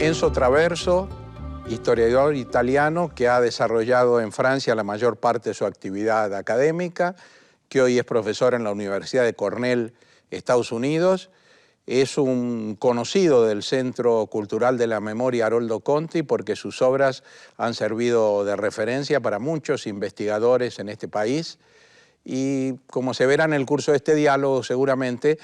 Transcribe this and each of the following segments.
Enzo Traverso, historiador italiano que ha desarrollado en Francia la mayor parte de su actividad académica, que hoy es profesor en la Universidad de Cornell, Estados Unidos. Es un conocido del Centro Cultural de la Memoria Haroldo Conti porque sus obras han servido de referencia para muchos investigadores en este país. Y como se verá en el curso de este diálogo, seguramente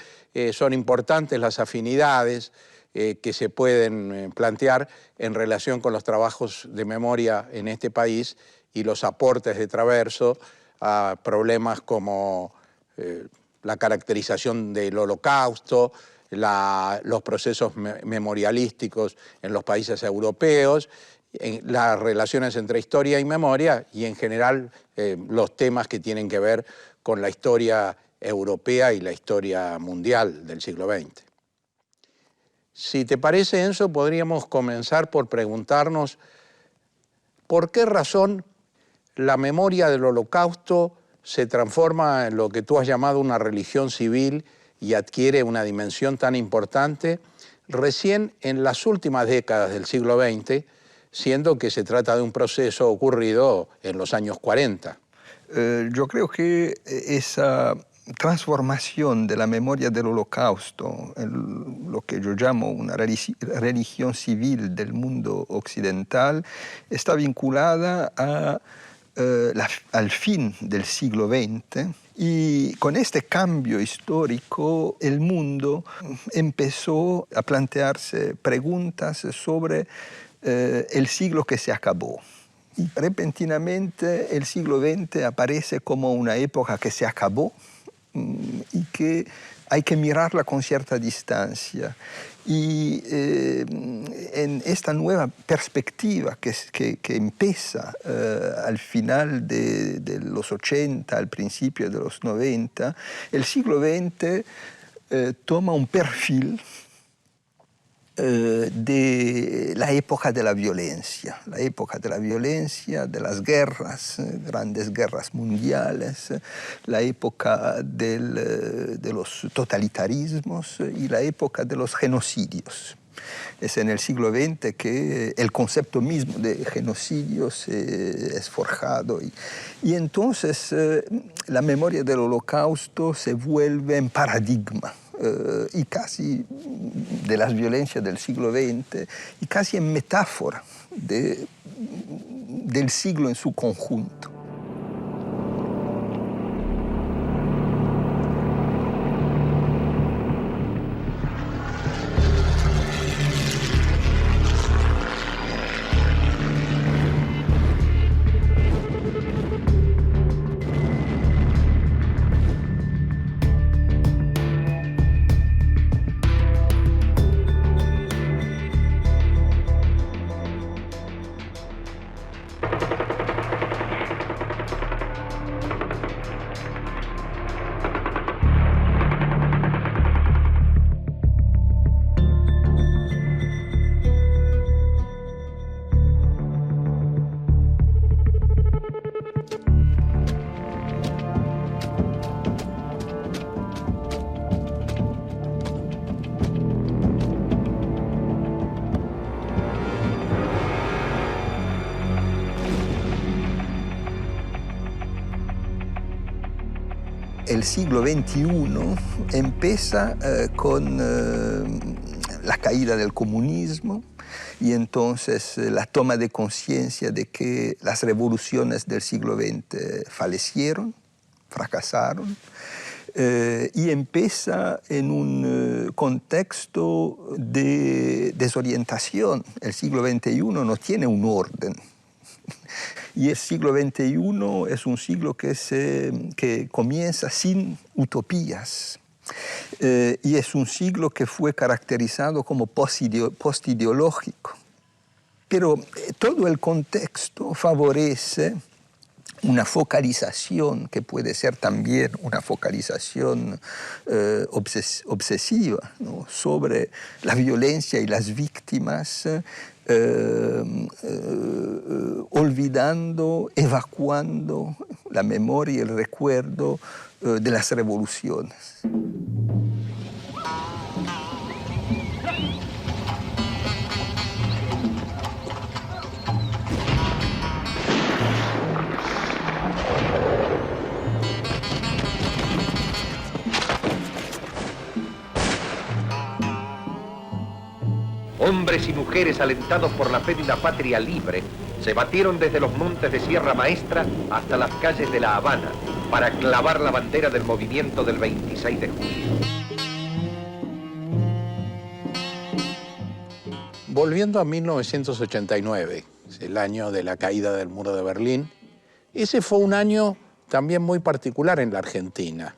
son importantes las afinidades que se pueden plantear en relación con los trabajos de memoria en este país y los aportes de Traverso a problemas como la caracterización del Holocausto, los procesos memorialísticos en los países europeos, las relaciones entre historia y memoria y en general los temas que tienen que ver con la historia europea y la historia mundial del siglo XX. Si te parece, Enzo, podríamos comenzar por preguntarnos por qué razón la memoria del Holocausto se transforma en lo que tú has llamado una religión civil y adquiere una dimensión tan importante recién en las últimas décadas del siglo XX, siendo que se trata de un proceso ocurrido en los años 40. Yo creo que esa transformación de la memoria del Holocausto en lo que yo llamo una religión civil del mundo occidental está vinculada al fin del siglo XX. Y con este cambio histórico, el mundo empezó a plantearse preguntas sobre el siglo que se acabó. Y repentinamente el siglo XX aparece como una época que se acabó y que hay que mirarla con cierta distancia. Y en esta nueva perspectiva que empieza al final de los 80, al principio de los 90, el siglo XX toma un perfil de la época de la violencia, de las guerras, grandes guerras mundiales, la época de los totalitarismos y la época de los genocidios. Es en el siglo XX que el concepto mismo de genocidio es forjado. Y entonces la memoria del Holocausto se vuelve en paradigma. Y casi de las violencias del siglo XX, y casi en metáfora del siglo en su conjunto. El siglo XXI empieza con la caída del comunismo y entonces la toma de conciencia de que las revoluciones del siglo XX fallecieron, fracasaron, y empieza en un contexto de desorientación. El siglo XXI no tiene un orden. Y el siglo XXI es un siglo que comienza sin utopías. Y es un siglo que fue caracterizado como postideológico. Pero todo el contexto favorece una focalización que puede ser también una focalización obsesiva, ¿no?, sobre la violencia y las víctimas, olvidando, evacuando la memoria y el recuerdo de las revoluciones. Hombres y mujeres alentados por la fe de una patria libre, se batieron desde los montes de Sierra Maestra hasta las calles de La Habana para clavar la bandera del movimiento del 26 de julio. Volviendo a 1989, el año de la caída del muro de Berlín, ese fue un año también muy particular en la Argentina.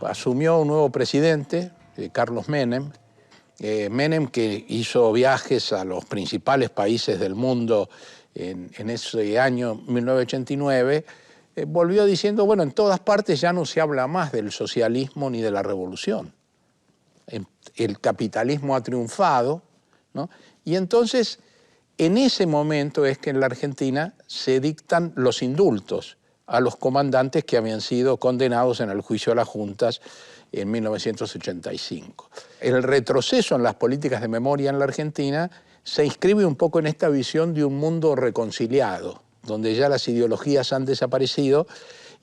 Asumió un nuevo presidente, Carlos Menem, Menem, que hizo viajes a los principales países del mundo en ese año 1989, volvió diciendo, bueno, en todas partes ya no se habla más del socialismo ni de la revolución. El capitalismo ha triunfado, ¿no? Y entonces, en ese momento es que en la Argentina se dictan los indultos a los comandantes que habían sido condenados en el juicio de las juntas en 1985. El retroceso en las políticas de memoria en la Argentina se inscribe un poco en esta visión de un mundo reconciliado, donde ya las ideologías han desaparecido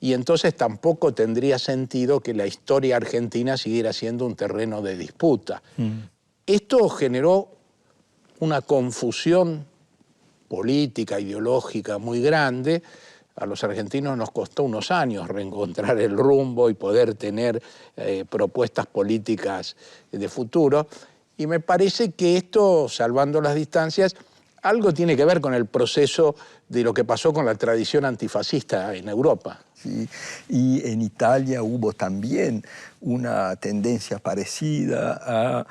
y entonces tampoco tendría sentido que la historia argentina siguiera siendo un terreno de disputa. Esto generó una confusión política, ideológica muy grande. A los argentinos nos costó unos años reencontrar el rumbo y poder tener propuestas políticas de futuro. Y me parece que esto, salvando las distancias, algo tiene que ver con el proceso de lo que pasó con la tradición antifascista en Europa. Sí, y en Italia hubo también una tendencia parecida a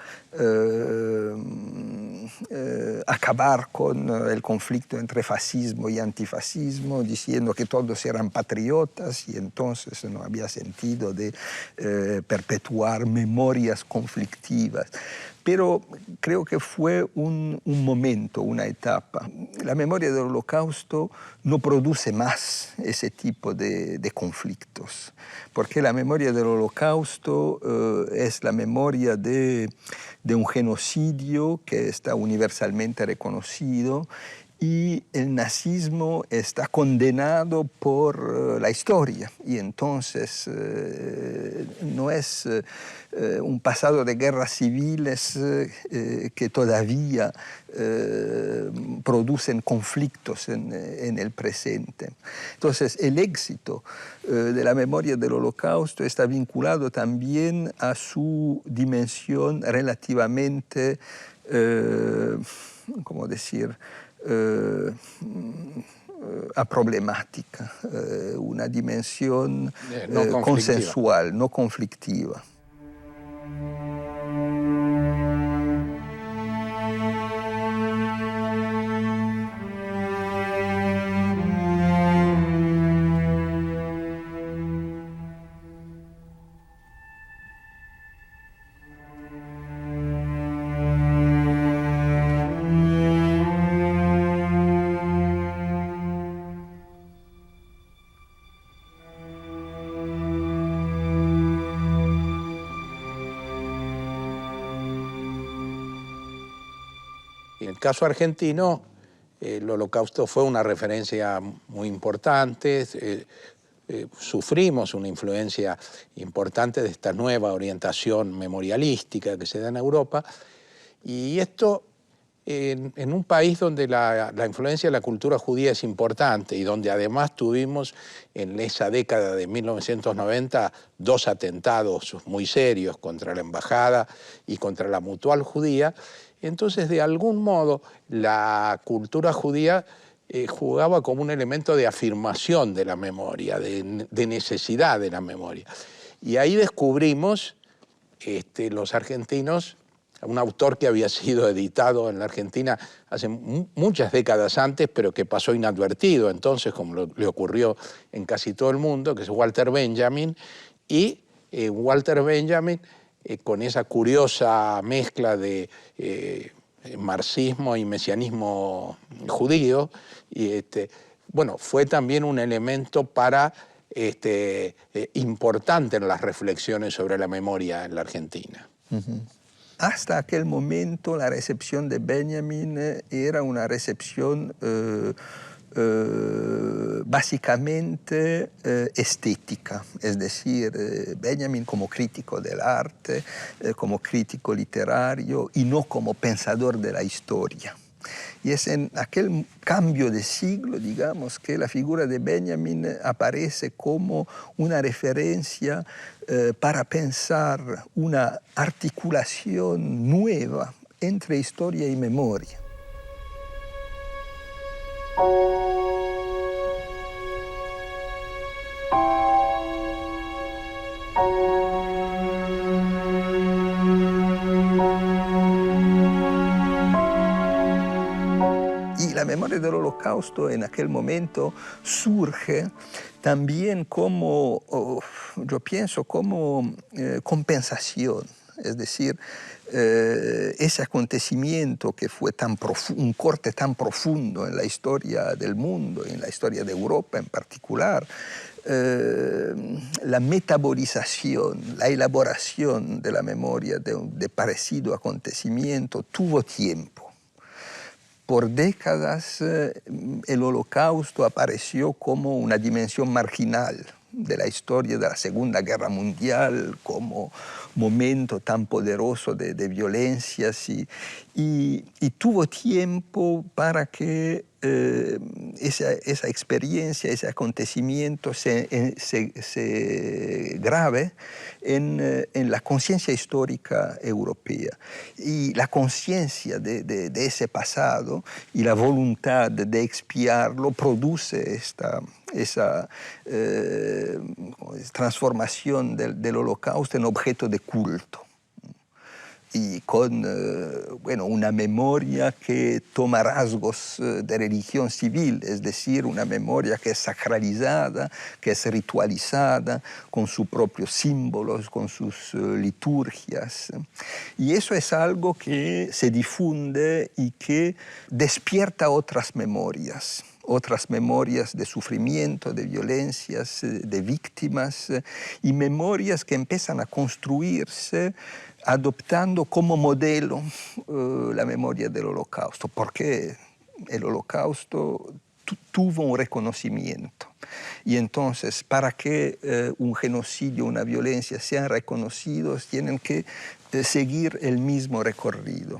acabar con el conflicto entre fascismo y antifascismo, diciendo que todos eran patriotas y entonces no había sentido de perpetuar memorias conflictivas. Pero creo que fue un momento, una etapa. La memoria del Holocausto no produce más ese tipo de conflictos, porque la memoria del Holocausto es la memoria de un genocidio que está universalmente reconocido y el nazismo está condenado por la historia y entonces no es un pasado de guerras civiles que todavía producen conflictos en el presente. Entonces el éxito de la memoria del Holocausto está vinculado también a su dimensión relativamente, ¿cómo decir?, problemática, una dimensión no consensual, no conflictiva. En el caso argentino, el Holocausto fue una referencia muy importante. Sufrimos una influencia importante de esta nueva orientación memorialística que se da en Europa. Y esto en un país donde la influencia de la cultura judía es importante y donde además tuvimos en esa década de 1990 dos atentados muy serios contra la embajada y contra la Mutual Judía. Entonces, de algún modo, la cultura judía jugaba como un elemento de afirmación de la memoria, de necesidad de la memoria. Y ahí descubrimos, los argentinos, un autor que había sido editado en la Argentina hace muchas décadas antes, pero que pasó inadvertido entonces, como le ocurrió en casi todo el mundo, que es Walter Benjamin, y Walter Benjamin, con esa curiosa mezcla de marxismo y mesianismo judío, y bueno, fue también un elemento para importante en las reflexiones sobre la memoria en la Argentina. Uh-huh. Hasta aquel momento la recepción de Benjamin era una recepción básicamente estética, es decir, Benjamin como crítico del arte, como crítico literario y no como pensador de la historia. Y es en aquel cambio de siglo, digamos, que la figura de Benjamin aparece como una referencia para pensar una articulación nueva entre historia y memoria. Y la memoria del Holocausto en aquel momento surge también como, yo pienso, como compensación. Es decir, ese acontecimiento que fue un corte tan profundo en la historia del mundo, en la historia de Europa en particular, la metabolización, la elaboración de la memoria de parecido acontecimiento tuvo tiempo. Por décadas el Holocausto apareció como una dimensión marginal de la historia de la Segunda Guerra Mundial, como momento tan poderoso de violencias y tuvo tiempo para que esa experiencia, ese acontecimiento se grave en la conciencia histórica europea. Y la conciencia de ese pasado y la voluntad de expiarlo produce esa transformación del Holocausto en objeto de culto. Y con una memoria que toma rasgos de religión civil, es decir, una memoria que es sacralizada, que es ritualizada, con sus propios símbolos, con sus liturgias. Y eso es algo que se difunde y que despierta otras memorias de sufrimiento, de violencias, de víctimas, y memorias que empiezan a construirse adoptando como modelo la memoria del Holocausto, porque el Holocausto tuvo un reconocimiento. Y entonces, para que un genocidio, una violencia sean reconocidos, tienen que seguir el mismo recorrido.